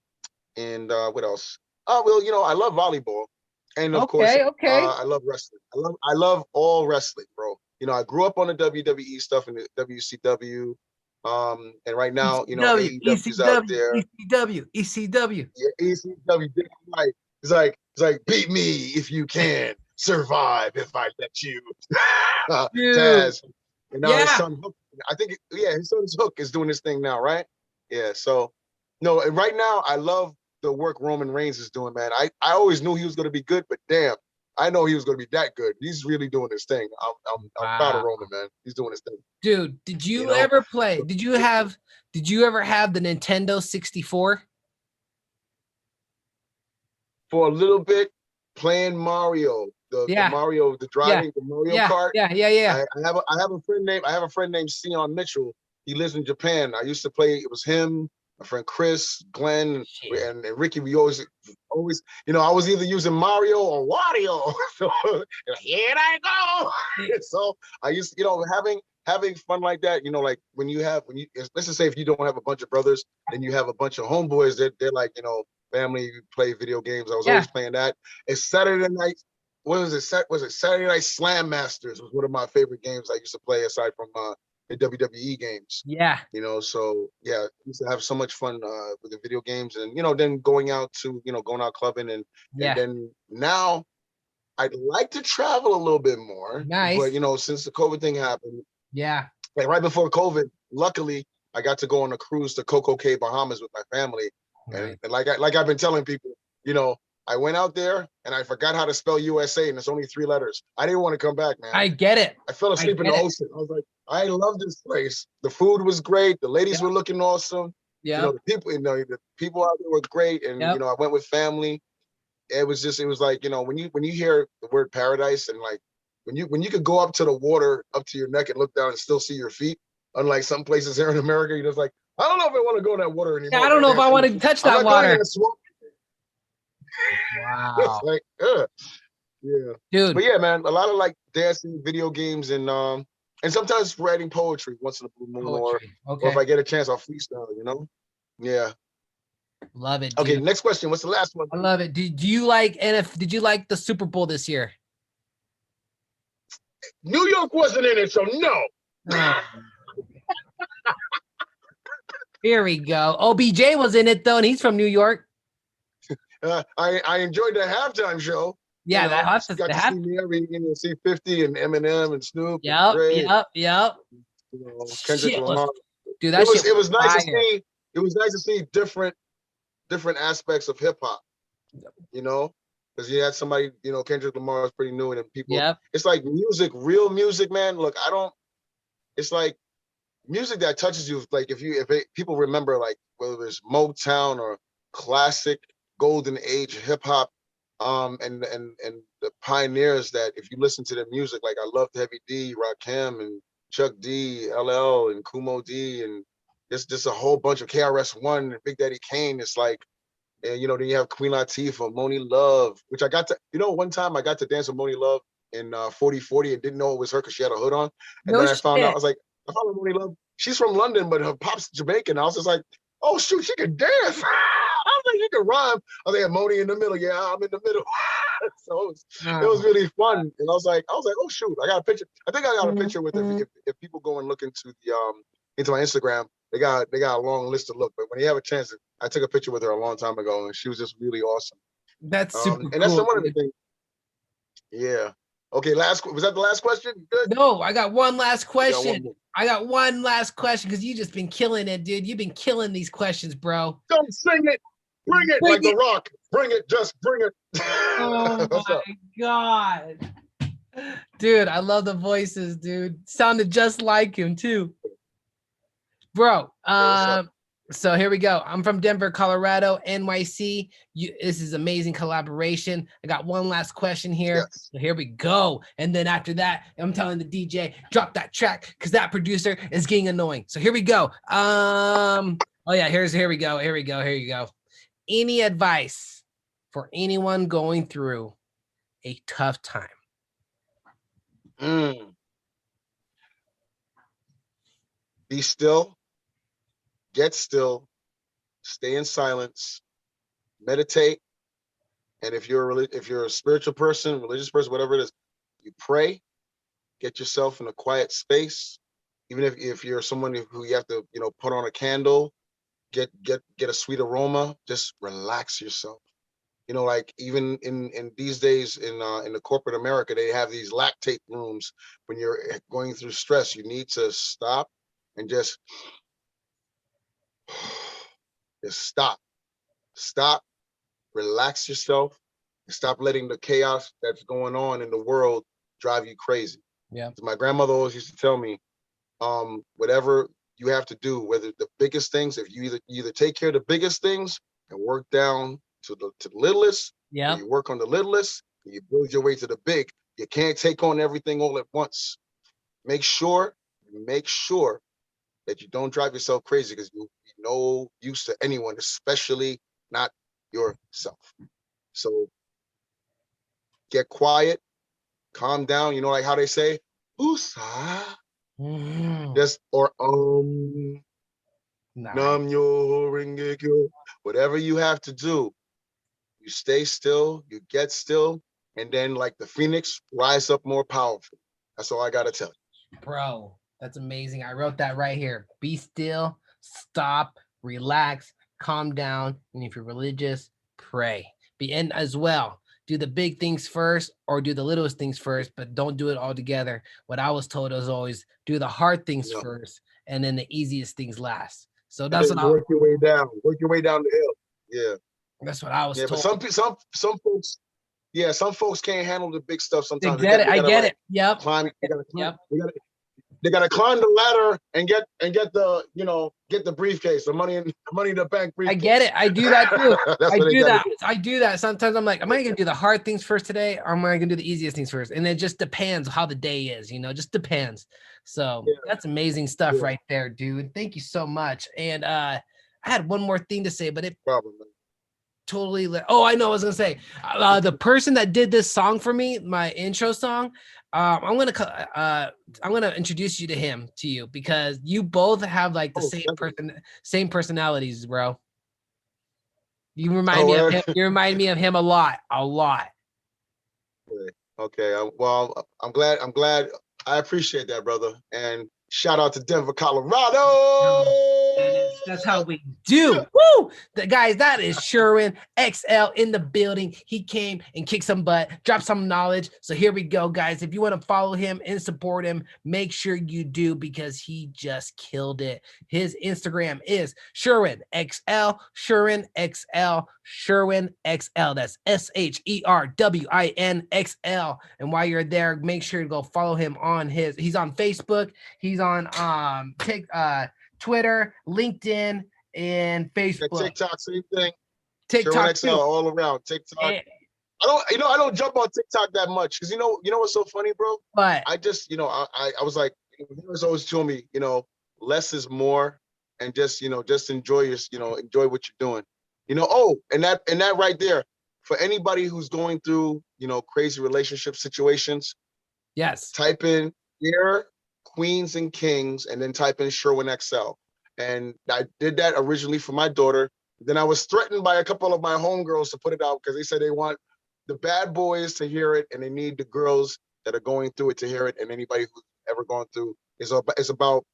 And what else? Oh well, I love volleyball, and of course, Okay. I love wrestling. I love all wrestling, bro. I grew up on the WWE stuff and the WCW. And right now, ECW, AEW's out there. ECW. Yeah, ECW. It's like beat me if you can, survive if I let you. Dude. Taz, and now his Yeah. son Hook. I think his son Hook is doing this thing now, right? Yeah. So no, and right now I love the work Roman Reigns is doing, man. I always knew he was going to be good, but damn, I know he was going to be that good. He's really doing his thing. I'm proud of Roman, man. He's doing his thing. Dude, did you ever play? Did you ever have the Nintendo 64? For a little bit, playing Mario, the Mario, the driving, the Mario Kart. Yeah. I have a friend named Sion Mitchell. He lives in Japan. I used to play. It was him, my friend Chris, Glenn, and Ricky. We always, I was either using Mario or Wario. So here I go. So I used, having fun like that. Like when you let's just say if you don't have a bunch of brothers, then you have a bunch of homeboys that they're like, family play video games. I was always playing that. It's Saturday night. What was it? Was it Saturday Night Slam Masters? Was one of my favorite games I used to play aside from the WWE games. Yeah. So yeah, I used to have so much fun with the video games, and then going out clubbing, and then now I'd like to travel a little bit more. Nice. But since the COVID thing happened, like right before COVID, luckily I got to go on a cruise to Coco Cay, Bahamas with my family. And like I've been telling people, I went out there and I forgot how to spell USA, and it's only 3 letters. I didn't want to come back, man. I get it. I fell asleep in the ocean. I was like, I love this place. The food was great. The ladies were looking awesome. Yeah. The people out there were great. And I went with family. It was like, when you hear the word paradise, and like when you could go up to the water up to your neck and look down and still see your feet, unlike some places here in America, you're just like, I don't know if I want to go in that water anymore. Yeah, I don't know if I want to touch that water. Wow. Like, yeah. Dude. But yeah, man, a lot of like dancing, video games, and sometimes writing poetry once in a blue moon, or if I get a chance, I'll freestyle, Yeah. Love it. Okay, next question. What's the last one? I love it. Did you like the Super Bowl this year? New York wasn't in it, so no. Oh. Here we go. OBJ was in it though, and he's from New York. I enjoyed the halftime show. Yeah, got to see Mary, see 50 and Eminem and Snoop. Yep. Kendrick Lamar. Dude, it was nice to see. It was nice to see different aspects of hip hop. Because you had somebody, Kendrick Lamar is pretty new, and people. Yep. It's like music, real music, man. Look, it's like music that touches you. Like if people remember, like whether it's Motown or classic golden age hip hop, and the pioneers that if you listen to their music, like I loved Heavy D, Rakim, and Chuck D, LL, and Kumo D, and just a whole bunch of KRS-One and Big Daddy Kane. It's like, and then you have Queen Latifah, Moni Love, which I got to, one time I got to dance with Moni Love in 40/40 and didn't know it was her because she had a hood on. And then I found out, I was like, I found out Moni Love. She's from London, but her pop's Jamaican. I was just like, oh shoot, she can dance. I was like, you can rhyme. I was like, Moni in the middle. Yeah, I'm in the middle. So it was really fun. And I was like, oh shoot, I got a picture. I think I got a picture with if people go and look into into my Instagram, they got a long list to look. But when you have a chance, I took a picture with her a long time ago, and she was just really awesome. That's super And that's cool. one of the things. Yeah. Okay. Was that the last question? Good. No, I got one last question. I got one last question because you just been killing it, dude. You've been killing these questions, bro. Don't sing it. Bring it like The Rock. Bring it. Just bring it. Oh my God. Dude, I love the voices, dude. Sounded just like him too. Bro, so here we go. I'm from Denver, Colorado, NYC. This is amazing collaboration. I got one last question here. Yes. So here we go. And then after that, I'm telling the DJ, drop that track because that producer is getting annoying. So here we go. Oh yeah, here we go. Here you go. Any advice for anyone going through a tough time? Be still. Get still. Stay in silence. Meditate. And if you're a spiritual person, religious person, whatever it is, you pray. Get yourself in a quiet space. Even if you're someone who you have to, put on a candle, get a sweet aroma. Just relax yourself. Like even in these days in the corporate America, they have these lactate rooms. When you're going through stress, you need to stop and just stop, relax yourself, and stop letting the chaos that's going on in the world drive you crazy. Yeah. My grandmother always used to tell me, whatever you have to do, whether the biggest things, if you either take care of the biggest things and work down to the littlest, yeah, you work on the littlest, and you build your way to the big. You can't take on everything all at once. Make sure that you don't drive yourself crazy, because you'll be no use to anyone, especially not yourself. So get quiet, calm down. Like how they say, "Usa," just or nam yo ringekyo. Whatever you have to do, you stay still, you get still, and then like the phoenix, rise up more powerful. That's all I gotta tell you. Bro, that's amazing. I wrote that right here. Be still, stop, relax, calm down, and if you're religious, pray. And as well, do the big things first or do the littlest things first, but don't do it all together. What I was told is always do the hard things first and then the easiest things last. So that's what work your way down. Work your way down the hill. Yeah. That's what I was told. But some folks, some folks can't handle the big stuff sometimes. I get it. Yep. Climb, they gotta climb the ladder and get the get the briefcase, the money in the bank briefcase. I get it. I do that too. I do that. Sometimes I'm like, am I gonna do the hard things first today, or am I gonna do the easiest things first? And it just depends how the day is, just depends. So that's amazing stuff right there, dude. Thank you so much. And I had one more thing to say, but it totally I know. I was gonna say the person that did this song for me, my intro song. I'm gonna introduce you to you because you both have like the same personalities, bro. You remind me of him. You remind me of him a lot. Okay. Well, I'm glad. I appreciate that, brother. And shout out to Denver, Colorado. That's how we do. Woo! Guys, that is Sherwin XL in the building. He came and kicked some butt, dropped some knowledge. So here we go, guys. If you want to follow him and support him, make sure you do because he just killed it. His Instagram is Sherwin XL, Sherwin XL, Sherwin XL. That's SHERWIN XL. And while you're there, make sure to go follow him on he's on Facebook. He's on Twitter, LinkedIn, and Facebook. TikTok, same thing. TikTok XL, all around. TikTok. I don't jump on TikTok that much because you know what's so funny, bro? But I just I was like, he was always telling me, less is more, and just enjoy enjoy what you're doing. And that right there, for anybody who's going through crazy relationship situations, yes, type in here Queens and Kings, and then type in Sherwin XL. And I did that originally for my daughter. Then I was threatened by a couple of my homegirls to put it out because they said they want the bad boys to hear it, and they need the girls that are going through it to hear it, and anybody who's ever gone through. It's about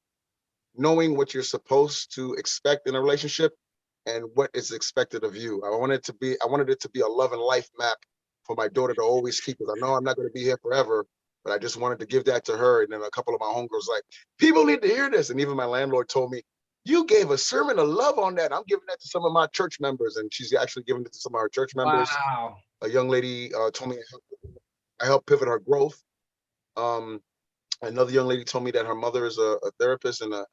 knowing what you're supposed to expect in a relationship and what is expected of you. I wanted it to be a love and life map for my daughter to always keep, because I know I'm not going to be here forever, but I just wanted to give that to her. And then a couple of my homegirls like, people need to hear this. And even my landlord told me, you gave a sermon of love on that. I'm giving that to some of my church members. And she's actually giving it to some of her church members. Wow. A young lady told me I helped pivot her growth. Another young lady told me that her mother is a therapist and a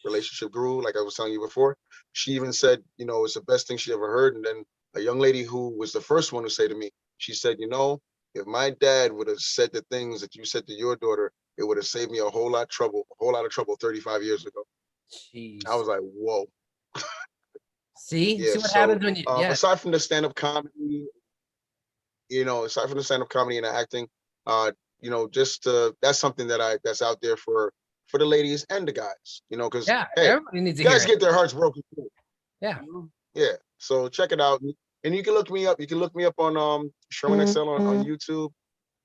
relationship guru, like I was telling you before. She even said, it's the best thing she ever heard. And then a young lady who was the first one to say to me, she said, if my dad would have said the things that you said to your daughter, it would have saved me a whole lot of trouble 35 years ago. Jeez. I was like, whoa. See what happens when you, aside from the stand-up comedy, and the acting, that's something that's out there for the ladies and the guys, because everybody needs to guys hear get their hearts broken too. Yeah. Yeah. So check it out. And you can look me up. You can look me up on Sherwin XL on YouTube.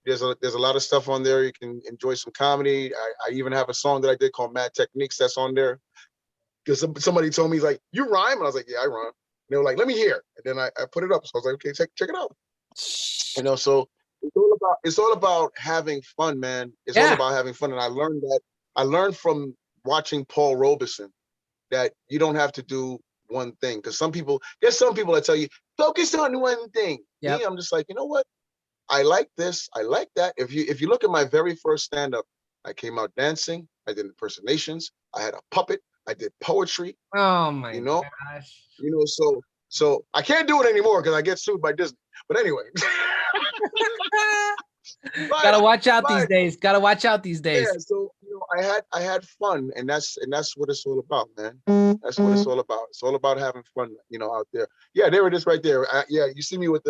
There's a lot of stuff on there. You can enjoy some comedy. I even have a song that I did called Mad Techniques that's on there. Because somebody told me, he's like, you rhyme? And I was like, yeah, I rhyme. And they were like, let me hear. And then I put it up. So I was like, okay, check it out. So it's all about having fun, man. It's all about having fun. And I learned from watching Paul Robeson that you don't have to do one thing. Because there's some people that tell you, focus on one thing. Yep. Me, I'm just like, you know what? I like this. I like that. If you look at my very first stand-up, I came out dancing. I did impersonations. I had a puppet. I did poetry. Oh my gosh. So I can't do it anymore because I get sued by Disney. But anyway. Gotta watch out these days. Yeah, so I had fun, and that's what it's all about, man. That's what it's all about. It's all about having fun, out there. Yeah, there it is right there. You see me with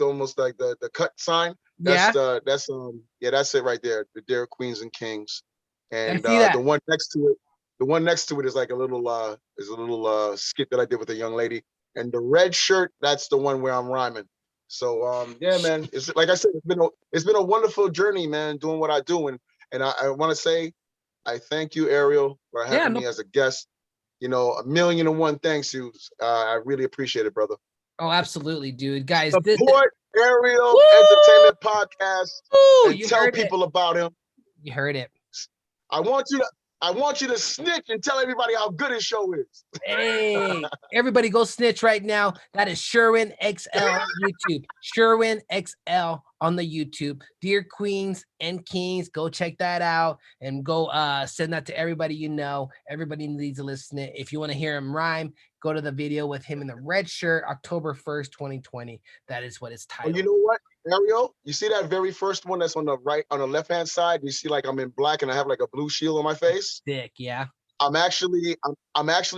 almost like the cut sign. That's it right there. The Dear Queens and Kings, and the one next to it. The one next to it is like a little skit that I did with a young lady, and the red shirt, that's the one where I'm rhyming. So yeah, man, it's like I said, it's been a wonderful journey, man, doing what I do, and I want to say, I thank you, Ariel, for having me as a guest. 1,000,001 thanks you. I really appreciate it, brother. Oh, absolutely, dude. Guys, support Ariel Entertainment Podcast and tell people about him. You heard it. I want you to snitch and tell everybody how good his show is. Hey, everybody go snitch right now. That is Sherwin XL on YouTube. Sherwin XL on the YouTube. Dear Queens and Kings, go check that out and go send that to everybody you know. Everybody needs to listen to it. If you want to hear him rhyme, go to the video with him in the red shirt, October 1st, 2020. That is what it's titled. Oh, you know what, Ariel? You see that very first one that's on the left-hand side? You see like I'm in black and I have like a blue shield on my face? Sick, yeah. I'm actually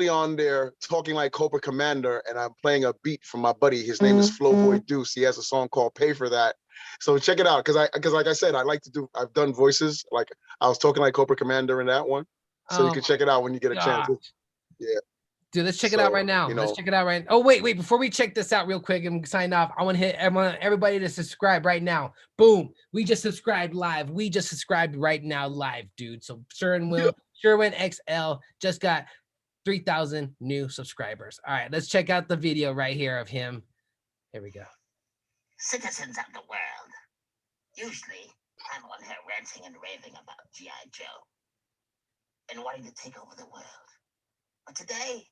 on there talking like Cobra Commander, and I'm playing a beat from my buddy. His name is Flowboy Deuce. He has a song called Pay for That. So check it out, because like I said, I've done voices. Like I was talking like Cobra Commander in that one. So you can check it out when you get a chance. Yeah. Dude, let's check it out right now. Let's check it out right now. Oh, wait. Before we check this out real quick and sign off, I want everybody to subscribe right now. Boom. We just subscribed live. We just subscribed right now live, dude. So Sherwin XL just got 3,000 new subscribers. All right, let's check out the video right here of him. Here we go. Citizens of the world. Usually, I'm on here ranting and raving about G.I. Joe and wanting to take over the world. But today,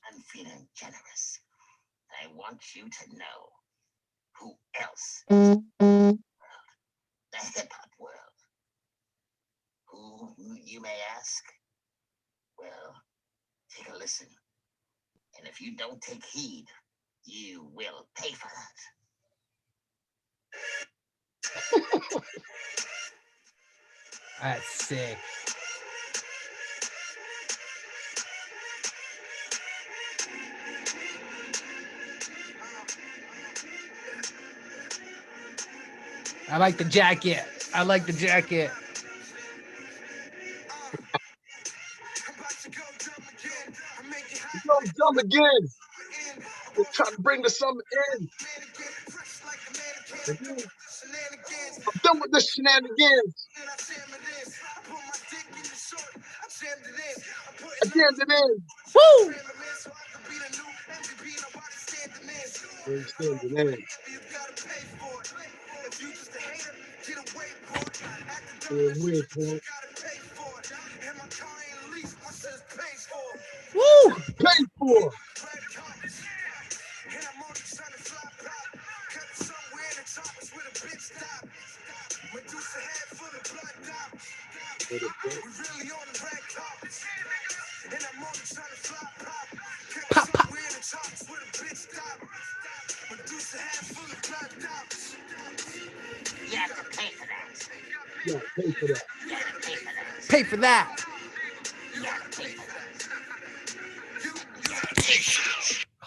I'm feeling generous. I want you to know who else is the hip-hop world. Who, you may ask? Well, take a listen. And if you don't take heed, you will pay for that. That's sick. I like the jacket. Jump again. We're trying to bring the summer in. I'm done with the shenanigans. I jammed it in. Woo! We're standing in. Wait for it. Woo! Pay for. Pop, pop. You have to pay for that. Yeah, pay for that. You have to pay for that. Pay for that. You have to pay for that.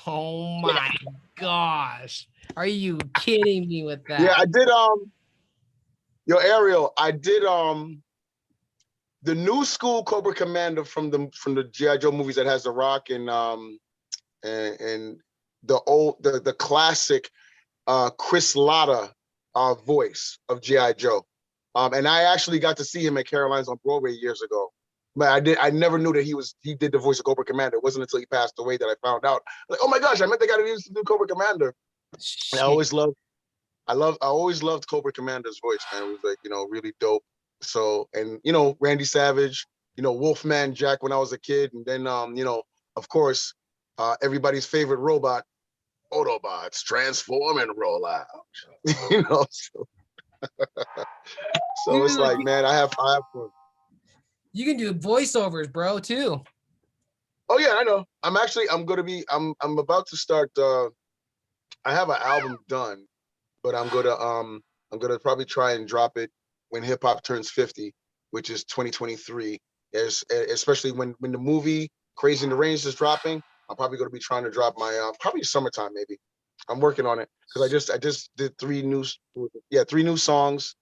Oh my gosh. Are you kidding me with that? Yeah, I did. Yo, Ariel, I did. The new school Cobra Commander from the G.I. Joe movies that has The Rock and the classic Chris Latta voice of G.I. Joe. And I actually got to see him at Caroline's on Broadway years ago. But I never knew that he did the voice of Cobra Commander. It wasn't until he passed away that I found out. Like, oh my gosh, I met the guy that used to do Cobra Commander. And I always loved Cobra Commander's voice, man. It was like, really dope. So, and Randy Savage, Wolfman Jack when I was a kid, and then of course, everybody's favorite robot, Autobots, transform and roll out. So it's like, man, I have fun. You can do voiceovers, bro, too. Oh yeah, I know. I'm about to start. I have an album done, but I'm gonna probably try and drop it when hip hop turns 50, which is 2023. Especially when the movie Crazy in the Range is dropping, I'm probably gonna be trying to drop my probably summertime maybe. I'm working on it because I just did three new songs,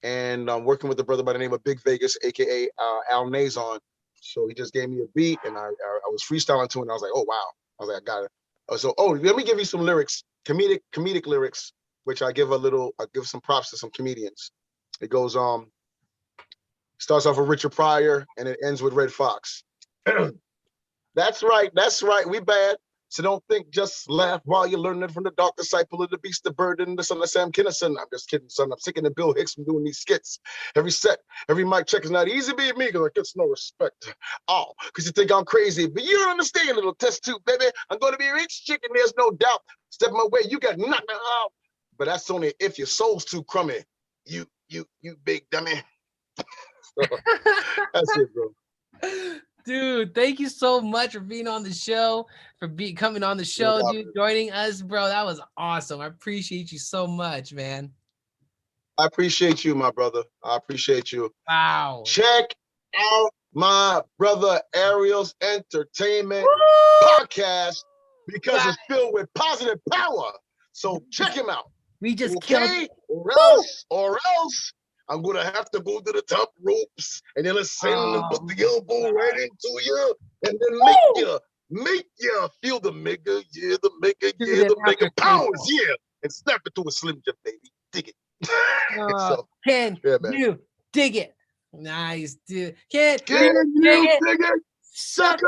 and I'm working with a brother by the name of Big Vegas, aka Al Nazon. So he just gave me a beat, and I was freestyling to it, and I was like, oh wow, I was like, I got it. So let me give you some lyrics, comedic lyrics, which I give some props to some comedians. It goes starts off with Richard Pryor and it ends with Red Fox. That's right, we bad. So don't think, just laugh while you're learning from the dark disciple of the beast, the bird, and the son of Sam Kinison. I'm just kidding, son. I'm sick of Bill Hicks from doing these skits. Every mic check is not easy being me because I get no respect. Oh, because you think I'm crazy, but you don't understand, little test tube, baby. I'm going to be a rich chicken, there's no doubt. Step my way, you got knocked out. But that's only if your soul's too crummy. You big dummy. So, that's it, bro. Dude, thank you so much for being on the show, coming on the show, dude, joining us, bro. That was awesome. I appreciate you so much, man. I appreciate you, my brother. I appreciate you. Wow. Check out my brother Ariel's Entertainment podcast because it's filled with positive power. So check him out. We just killed. Or else I'm gonna have to go to the top ropes and then let's send and put the elbow right into you and then make you feel the mega, the mega powers, and snap it to a Slim Jim, baby. Dig it. Can you dig it? Nice, dude. Can you dig it? Sucker!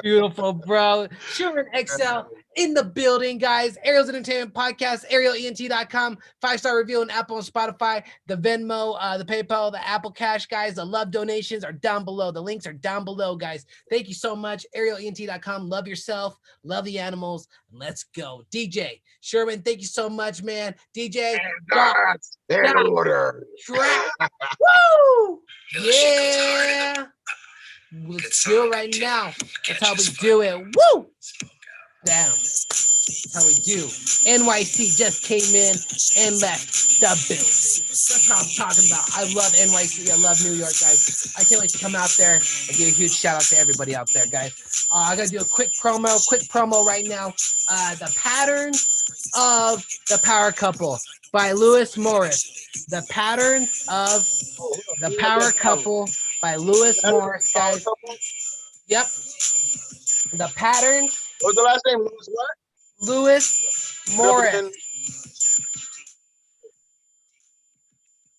Beautiful, bro. Sherwin XL in the building, guys. Ariel's Entertainment Podcast, arielent.com. 5-star review on Apple and Spotify. The Venmo, the PayPal, the Apple Cash, guys. The love donations are down below. The links are down below, guys. Thank you so much. arielent.com. Love yourself. Love the animals. Let's go. DJ Sherwin, thank you so much, man. DJ. That's in order. Track. Woo! Yeah. Let's do it right now. That's how we do it. Woo! Damn. That's how we do. NYC just came in and left the building. That's what I'm talking about. I love NYC. I love New York, guys. I can't wait to come out there and give a huge shout out to everybody out there, guys. I gotta do a quick promo right now. The Patterns of the Power Couple by Lewis Morris. The Patterns of the Power Couple by Lewis Morris, guys. Yep. The Patterns. What's the last name? Lewis what? Lewis Morris.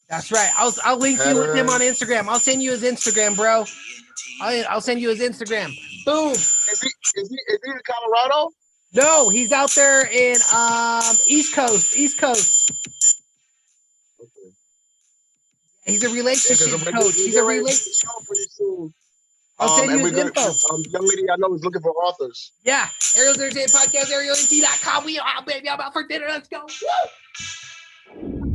That's right. I'll link you with him on Instagram. I'll send you his Instagram, bro. I'll send you his Instagram. Boom. Is he in Colorado? No, he's out there in East Coast. Okay. He's a relationship Yeah, coach. He's a relationship. show pretty soon. I'll send you his info. The young lady I know is looking for authors. Yeah, Ariel's Entertainment Podcast, ArielNT.com. We are out, baby. I'm out for dinner. Let's go. Woo!